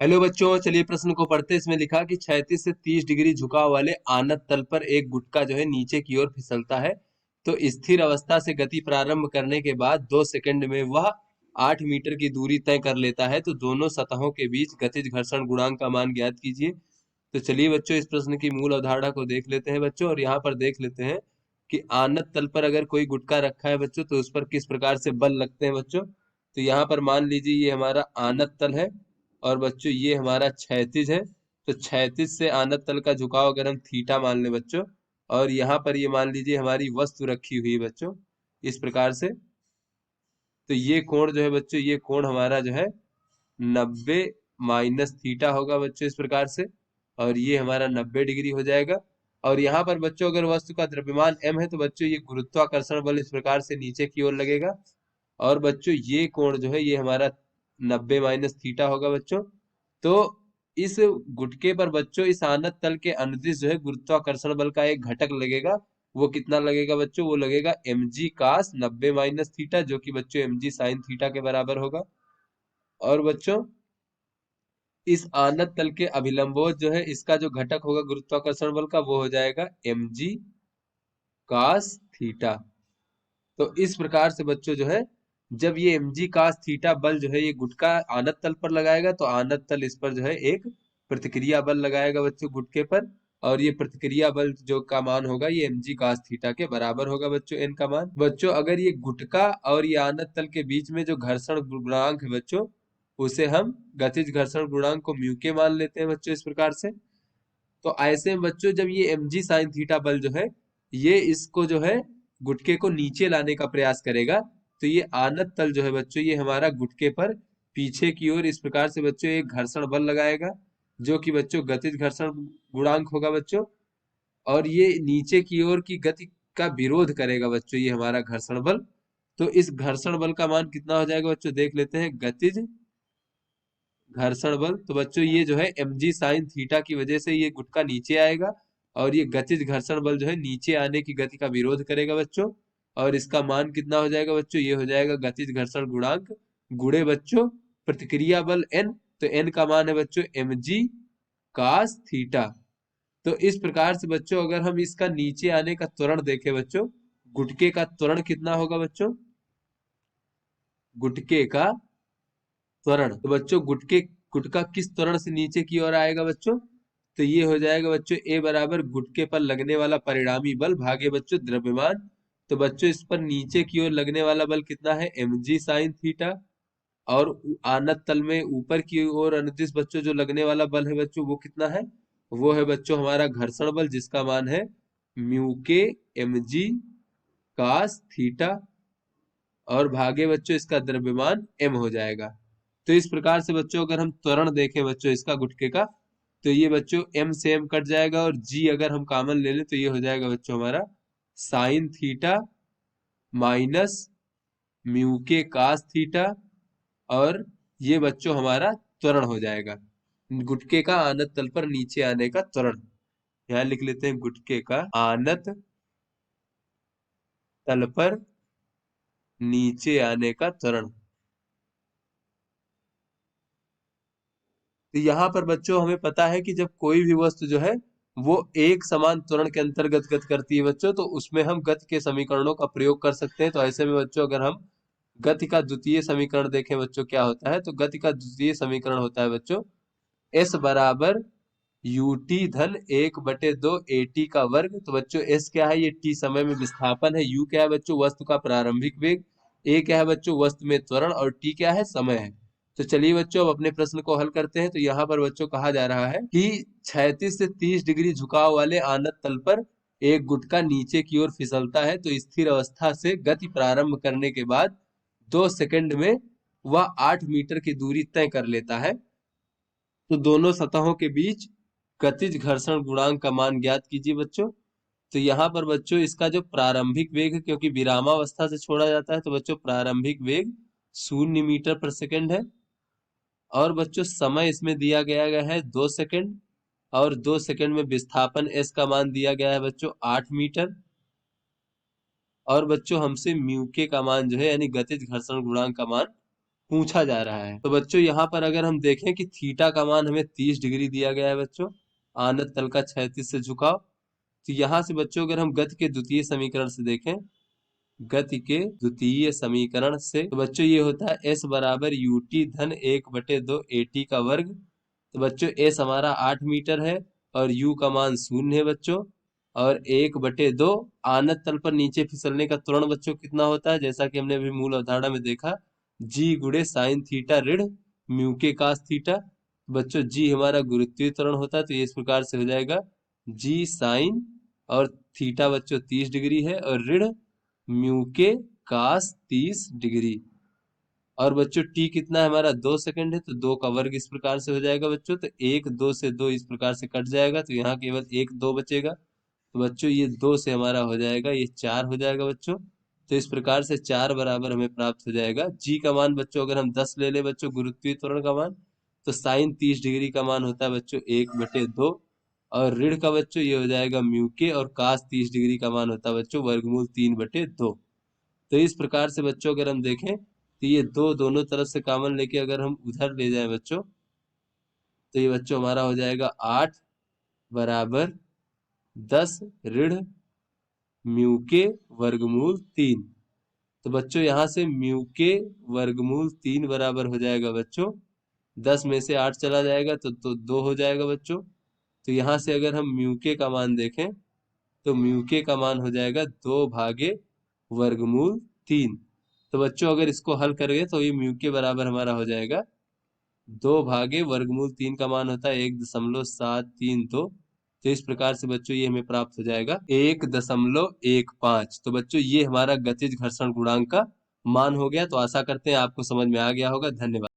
Hello बच्चों, चलिए प्रश्न को पढ़ते हैं। इसमें लिखा कि 36 से 30 डिग्री झुकाव वाले आनत तल पर एक गुटका जो है नीचे की ओर फिसलता है। तो स्थिर अवस्था से गति प्रारंभ करने के बाद 2 सेकंड में वह 8 मीटर की दूरी तय कर लेता है। तो दोनों सतहों के बीच गतिज घर्षण गुणांक का मान ज्ञात कीजिए। तो चलिए बच्चों, इस प्रश्न की मूल अवधारणा को देख लेते हैं बच्चों। और यहाँ पर देख लेते हैं कि आनत तल पर अगर कोई गुटका रखा है बच्चों, तो उस पर किस प्रकार से बल लगते हैं बच्चों। तो यहाँ पर मान लीजिए ये हमारा आनत तल है और बच्चों ये हमारा क्षैतिज है। तो क्षैतिज से आनत तल का झुकाव अगर हम थीटा मान लें बच्चों, और यहाँ पर ये मान लीजिए हमारी वस्तु रखी हुई है बच्चों इस प्रकार से। तो ये कोण जो है बच्चों, ये कोण हमारा जो है 90 माइनस थीटा होगा बच्चों इस प्रकार से। और ये हमारा 90 डिग्री हो जाएगा। और यहाँ पर बच्चों अगर वस्तु का द्रव्यमान m है तो बच्चों ये गुरुत्वाकर्षण बल इस प्रकार से नीचे की ओर लगेगा। और बच्चों ये कोण जो है ये हमारा 90 माइनस थीटा होगा बच्चों। तो इस गुटके पर बच्चों इस आनत तल के अनुदिश जो है गुरुत्वाकर्षण बल का एक घटक लगेगा। वो कितना लगेगा बच्चों, वो लगेगा mg कास 90 माइनस थीटा, जो कि बच्चों mg साइन थीटा के बराबर होगा। और बच्चों इस आनत तल के अभिलंबोज जो है इसका जो घटक होगा गुरुत्वाकर्षण बल का वो हो जाएगा mg कास थीटा। तो इस प्रकार से बच्चों जो है जब ये mg कास थीटा बल जो है ये गुटका आनत तल पर लगाएगा, तो आनत तल इस पर जो है एक प्रतिक्रिया बल लगाएगा बच्चों गुटके पर। और ये प्रतिक्रिया बल जो का मान होगा ये mg कास थीटा के बराबर होगा बच्चों n का मान। बच्चों अगर ये गुटका और ये आनत तल के बीच में जो घर्षण गुणांक है बच्चों, उसे हम गतिज घर्षण गुणांक को म्यू के मान लेते हैं बच्चों इस प्रकार से। तो ऐसे में बच्चों जब ये mg साइन थीटा बल जो है ये इसको जो है गुटके को नीचे लाने का प्रयास करेगा, तो ये आनत तल जो है बच्चों ये हमारा गुटके पर पीछे की ओर इस प्रकार से बच्चों एक घर्षण बल लगाएगा, जो कि बच्चों गतिज घर्षण गुणांक होगा बच्चों। और ये नीचे की ओर की गति का विरोध करेगा बच्चों ये हमारा घर्षण बल। तो इस घर्षण बल का मान कितना हो जाएगा बच्चों, देख लेते हैं। गतिज घर्षण बल तो बच्चों ये जो है mg साइन थीटा की वजह से ये गुटका नीचे आएगा। और ये गतिज घर्षण बल जो है नीचे आने की गति का विरोध करेगा बच्चों। और इसका मान कितना हो जाएगा बच्चों, ये हो जाएगा गतिज घर्षण गुणांक गुणे बच्चों प्रतिक्रिया बल n। तो n का मान है बच्चों mg कास थीटा। तो इस प्रकार से बच्चों अगर हम इसका नीचे आने का त्वरण देखें बच्चों, गुटके का त्वरण कितना होगा बच्चों, गुटके का त्वरण। तो बच्चों गुटका किस त्वरण से नीचे की ओर आएगा बच्चों, तो ये हो जाएगा बच्चों ए बराबर गुटके पर लगने वाला परिणामी बल भागे बच्चों द्रव्यमान। तो बच्चों इस पर नीचे की ओर लगने वाला बल कितना है, mg साइन थीटा। और आनत तल में ऊपर की ओर अनुदिश बच्चों जो लगने वाला बल है बच्चों वो कितना है, वो है बच्चों हमारा घर्षण बल, जिसका मान है म्यू के mg कास थीटा। और भागे बच्चों इसका द्रव्यमान m हो जाएगा। तो इस प्रकार से बच्चों अगर हम त्वरण देखें बच्चों इसका गुटके का, तो ये बच्चों m से m कट जाएगा और g अगर हम कॉमन ले लें तो ये हो जाएगा बच्चों हमारा साइन थीटा माइनस म्यू के कास थीटा। और ये बच्चों हमारा त्वरण हो जाएगा, गुटके का आनत तल पर नीचे आने का त्वरण। यहाँ लिख लेते हैं गुटके का आनत तल पर नीचे आने का त्वरण। तो यहाँ पर बच्चों हमें पता है कि जब कोई भी वस्तु जो है वो एक समान त्वरण के अंतर्गत गति करती है बच्चों, तो उसमें हम गति के समीकरणों का प्रयोग कर सकते हैं। तो ऐसे में बच्चों अगर हम गति का द्वितीय समीकरण देखें बच्चों क्या होता है, तो गति का द्वितीय समीकरण होता है बच्चों s बराबर ut धन 1/2 at का वर्ग। तो बच्चों s क्या है, ये t समय में विस्थापन है। u क्या है बच्चों, वस्तु का प्रारंभिक वेग। a क्या है बच्चों, वस्तु में त्वरण। और t क्या है, समय है। तो चलिए बच्चों अब अपने प्रश्न को हल करते हैं। तो यहाँ पर बच्चों कहा जा रहा है कि 36 से 30 डिग्री झुकाव वाले आनत तल पर एक गुटका नीचे की ओर फिसलता है। तो स्थिर अवस्था से गति प्रारंभ करने के बाद 2 सेकंड में वह 8 मीटर की दूरी तय कर लेता है। तो दोनों सतहों के बीच गतिज घर्षण गुणांक का मान ज्ञात कीजिए बच्चों। तो यहाँ पर बच्चों इसका जो प्रारंभिक वेग है, क्योंकि विरामावस्था से छोड़ा जाता है, तो बच्चों प्रारंभिक वेग 0 मीटर प्रति सेकंड है। और बच्चों समय इसमें दिया गया है 2 सेकंड। और 2 सेकंड में विस्थापन s का मान दिया गया है बच्चों 8 मीटर। और बच्चों हमसे म्यू के का मान जो है यानी गतिज घर्षण गुणांक का मान पूछा जा रहा है। तो बच्चों यहाँ पर अगर हम देखें कि थीटा का मान हमें 30 डिग्री दिया गया है बच्चों, आनत तल का क्षैतिज से झुकाव। तो यहाँ से बच्चों अगर हम गति के द्वितीय समीकरण से देखें, गति के द्वितीय समीकरण से, तो बच्चों ये होता है एस बराबर यू टी धन 1/2 ए टी का वर्ग। तो बच्चों एस हमारा 8 मीटर है और यू का मान 0 है बच्चों, और 1/2 आनत तल पर नीचे फिसलने का त्वरण बच्चों कितना होता है, जैसा कि हमने अभी मूल अवधारणा में देखा, जी गुणे साइन थीटा ऋण म्यू के कास थीटा। बच्चों जी हमारा गुरुत्वीय त्वरण होता है, तो ये इस प्रकार से हो जाएगा जी साइन, और थीटा बच्चों 30 डिग्री है, और ऋण म्यू के कास 30 डिग्री। और बच्चों टी कितना है हमारा 2 सेकंड है, तो 2 का वर्ग इस प्रकार से हो जाएगा बच्चों। तो 1 2 से 2 इस प्रकार से कट जाएगा, तो यहाँ केवल 1 2 बचेगा। तो बच्चों ये 2 से हमारा हो जाएगा, ये 4 हो जाएगा बच्चों। तो इस प्रकार से 4 बराबर हमें प्राप्त हो जाएगा। जी का मान बच्चों अगर हम 10 ले ले बच्चों, गुरुत्वीय त्वरण का मान, तो साइन 30 डिग्री का मान होता है बच्चों 1/2, और ऋण का बच्चों ये हो जाएगा म्यू के, और कास 30 डिग्री का मान होता है बच्चों वर्गमूल 3/2। तो इस प्रकार से बच्चों अगर हम देखें, तो ये दो दोनों तरफ से कॉमन लेके अगर हम उधर ले जाएं बच्चों, तो ये बच्चों हमारा हो जाएगा 8 बराबर 10 ऋण म्यू के वर्गमूल 3। तो बच्चों यहाँ से म्यू के वर्गमूल 3 बराबर हो जाएगा बच्चों, 10 में से 8 चला जाएगा तो 2 हो जाएगा बच्चों। तो यहाँ से अगर हम म्यू के का मान देखें, तो म्यू के का मान हो जाएगा 2/वर्गमूल 3। तो बच्चों अगर इसको हल करेंगे तो ये म्यू के बराबर हमारा हो जाएगा 2/वर्गमूल 3 का मान होता है 1.732। तो इस प्रकार से बच्चों ये हमें प्राप्त हो जाएगा 1.15। तो बच्चों ये हमारा गतिज घर्षण गुणांक का मान हो गया। तो आशा करते हैं आपको समझ में आ गया होगा। धन्यवाद।